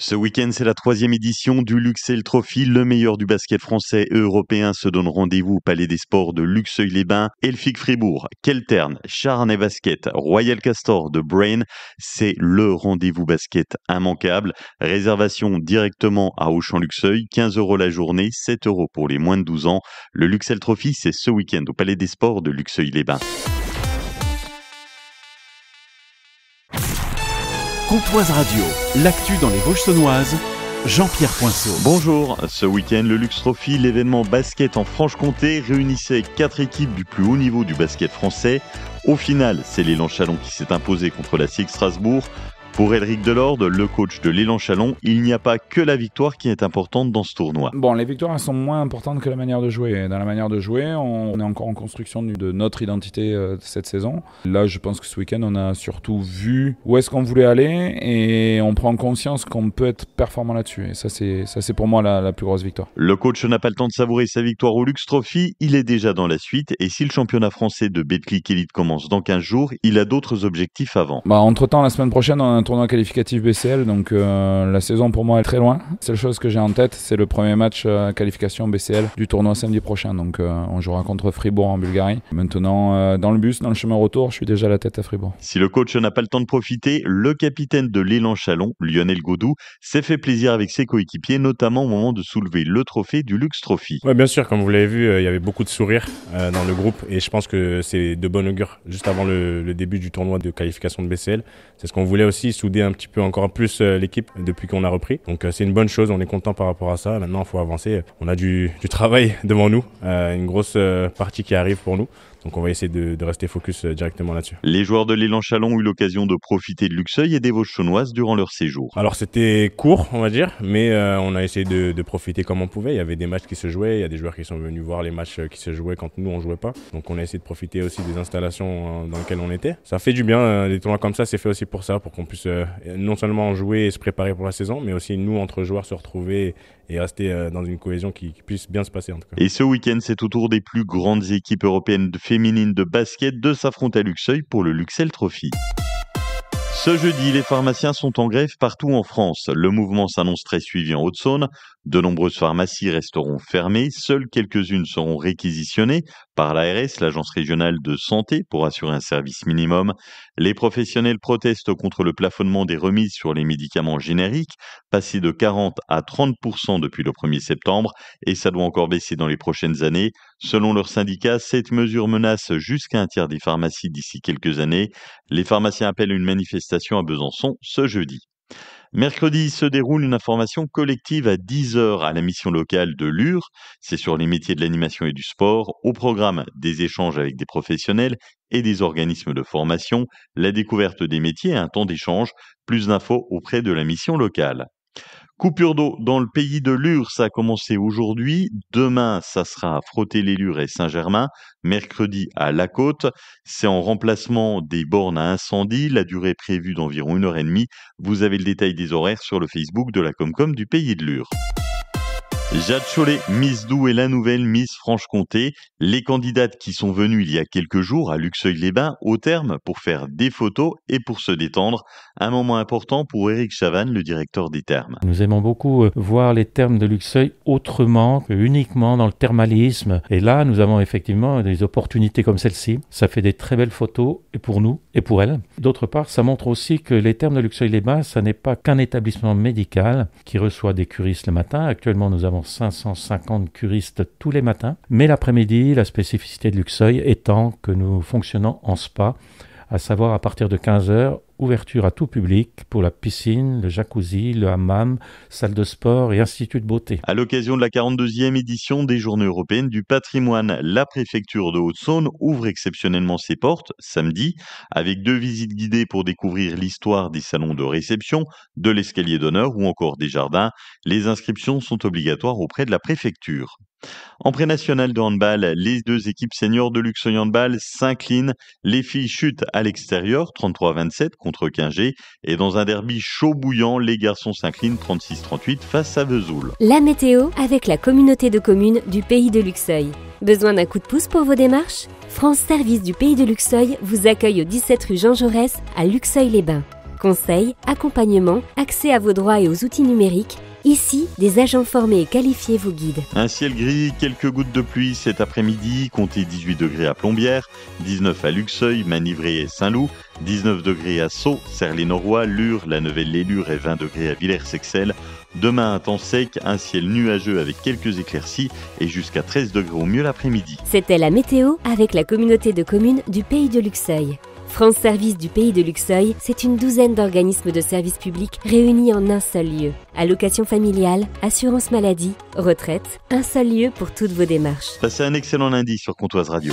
Ce week-end, c'est la 3e édition du Luxeuil Trophy. Le meilleur du basket français et européen se donne rendez-vous au Palais des Sports de Luxeuil-les-Bains. Elfic Fribourg, Keltern, Charnay Basket, Royal Castor de Brain. C'est le rendez-vous basket immanquable. Réservation directement à Auchan-Luxeuil. 15 € la journée, 7 € pour les moins de 12 ans. Le Luxeuil Trophy, c'est ce week-end au Palais des Sports de Luxeuil-les-Bains. Comtoise Radio, l'actu dans les Vosges saunoises, Jean-Pierre Poinceau. Bonjour, ce week-end, le Lux Trophy, l'événement basket en Franche-Comté, réunissait 4 équipes du plus haut niveau du basket français. Au final, c'est l'Élan Chalon qui s'est imposé contre la CIEC Strasbourg. Pour Elric Delorde, le coach de l'Élan Chalon, il n'y a pas que la victoire qui est importante dans ce tournoi. Bon, les victoires elles sont moins importantes que la manière de jouer. Dans la manière de jouer, on est encore en construction de notre identité cette saison. Là, je pense que ce week-end, on a surtout vu où est-ce qu'on voulait aller et on prend conscience qu'on peut être performant là-dessus. Et ça, c'est pour moi la plus grosse victoire. Le coach n'a pas le temps de savourer sa victoire au Lux Trophy, il est déjà dans la suite. Et si le championnat français de Betclic Elite commence dans 15 jours, il a d'autres objectifs avant. Entre-temps, la semaine prochaine, on a un tournoi qualificatif BCL, donc la saison pour moi est très loin. La seule chose que j'ai en tête, c'est le premier match qualification BCL du tournoi samedi prochain. Donc on jouera contre Fribourg en Bulgarie. Maintenant, dans le bus, dans le chemin retour, je suis déjà la tête à Fribourg. Si le coach n'a pas le temps de profiter, le capitaine de l'Élan Chalon, Lionel Godou, s'est fait plaisir avec ses coéquipiers, notamment au moment de soulever le trophée du Lux Trophy. Oui, bien sûr, comme vous l'avez vu, il y avait beaucoup de sourires dans le groupe et je pense que c'est de bon augure juste avant le début du tournoi de qualification de BCL. C'est ce qu'on voulait aussi, souder un petit peu encore plus l'équipe depuis qu'on a repris. Donc c'est une bonne chose, on est content par rapport à ça. Maintenant, il faut avancer. On a du travail devant nous, une grosse partie qui arrive pour nous. Donc on va essayer de rester focus directement là-dessus. Les joueurs de l'Élan Chalon ont eu l'occasion de profiter de Luxeuil et des Vosges saunoises durant leur séjour. Alors c'était court, on va dire, mais on a essayé de profiter comme on pouvait. Il y avait des matchs qui se jouaient, il y a des joueurs qui sont venus voir les matchs qui se jouaient quand nous on jouait pas. Donc on a essayé de profiter aussi des installations dans lesquelles on était. Ça fait du bien, des tournois comme ça, c'est fait aussi pour ça, pour qu'on puisse non seulement jouer et se préparer pour la saison, mais aussi nous entre joueurs se retrouver et rester dans une cohésion qui puisse bien se passer en tout cas. Et ce week-end, c'est au tour des plus grandes équipes européennes féminines de basket de s'affronter à Luxeuil pour le Luxeuil Trophy. Ce jeudi, les pharmaciens sont en grève partout en France. Le mouvement s'annonce très suivi en Haute-Saône. De nombreuses pharmacies resteront fermées. Seules quelques-unes seront réquisitionnées par l'ARS, l'Agence régionale de santé, pour assurer un service minimum. Les professionnels protestent contre le plafonnement des remises sur les médicaments génériques, passé de 40 à 30% depuis le 1er septembre, et ça doit encore baisser dans les prochaines années. Selon leur syndicat, cette mesure menace jusqu'à un tiers des pharmacies d'ici quelques années. Les pharmaciens appellent une manifestation à Besançon ce jeudi. Mercredi se déroule une information collective à 10 h à la mission locale de Lure. C'est sur les métiers de l'animation et du sport. Au programme, des échanges avec des professionnels et des organismes de formation, la découverte des métiers et un temps d'échange. Plus d'infos auprès de la mission locale. Coupure d'eau dans le pays de Lure, ça a commencé aujourd'hui. Demain, ça sera à Frotter-les-Lures et Saint-Germain. Mercredi à La Côte. C'est en remplacement des bornes à incendie. La durée est prévue d'environ 1h30. Vous avez le détail des horaires sur le Facebook de la Comcom du pays de Lure. Jade Chollet, Miss Doux est la nouvelle Miss Franche-Comté. Les candidates qui sont venues il y a quelques jours à Luxeuil-les-Bains au terme pour faire des photos et pour se détendre. Un moment important pour Éric Chavannes, le directeur des thermes. Nous aimons beaucoup voir les thermes de Luxeuil autrement que uniquement dans le thermalisme. Et là, nous avons effectivement des opportunités comme celle-ci. Ça fait des très belles photos et pour nous et pour elles. D'autre part, ça montre aussi que les thermes de Luxeuil-les-Bains, ça n'est pas qu'un établissement médical qui reçoit des curistes le matin. Actuellement, nous avons 550 curistes tous les matins. Mais l'après-midi, la spécificité de Luxeuil étant que nous fonctionnons en spa, à savoir à partir de 15 h, ouverture à tout public pour la piscine, le jacuzzi, le hammam, salle de sport et institut de beauté. À l'occasion de la 42e édition des Journées européennes du patrimoine, la préfecture de Haute-Saône ouvre exceptionnellement ses portes samedi avec 2 visites guidées pour découvrir l'histoire des salons de réception, de l'escalier d'honneur ou encore des jardins. Les inscriptions sont obligatoires auprès de la préfecture. En pré-national de handball, les 2 équipes seniors de Luxeuil Handball s'inclinent. Les filles chutent à l'extérieur, 33-27 contre Quingey. Et dans un derby chaud bouillant, les garçons s'inclinent 36-38 face à Vesoul. La météo avec la communauté de communes du Pays de Luxeuil. Besoin d'un coup de pouce pour vos démarches ? France Service du Pays de Luxeuil vous accueille au 17 rue Jean Jaurès à Luxeuil-les-Bains. Conseils, accompagnement, accès à vos droits et aux outils numériques. Ici, des agents formés et qualifiés vous guident. Un ciel gris, quelques gouttes de pluie cet après-midi, comptez 18 degrés à Plombières, 19 à Luxeuil, Manivré et Saint-Loup, 19 degrés à Sceaux, Cerlé-Norrois, Lure, La Neuvelle-les-Lures et 20 degrés à Villers-Sexel. Demain, un temps sec, un ciel nuageux avec quelques éclaircies et jusqu'à 13 degrés au mieux l'après-midi. C'était la météo avec la communauté de communes du Pays de Luxeuil. France Service du Pays de Luxeuil, c'est une douzaine d'organismes de services publics réunis en un seul lieu. Allocation familiale, assurance maladie, retraite, un seul lieu pour toutes vos démarches. Passez un excellent lundi sur Comtoise Radio.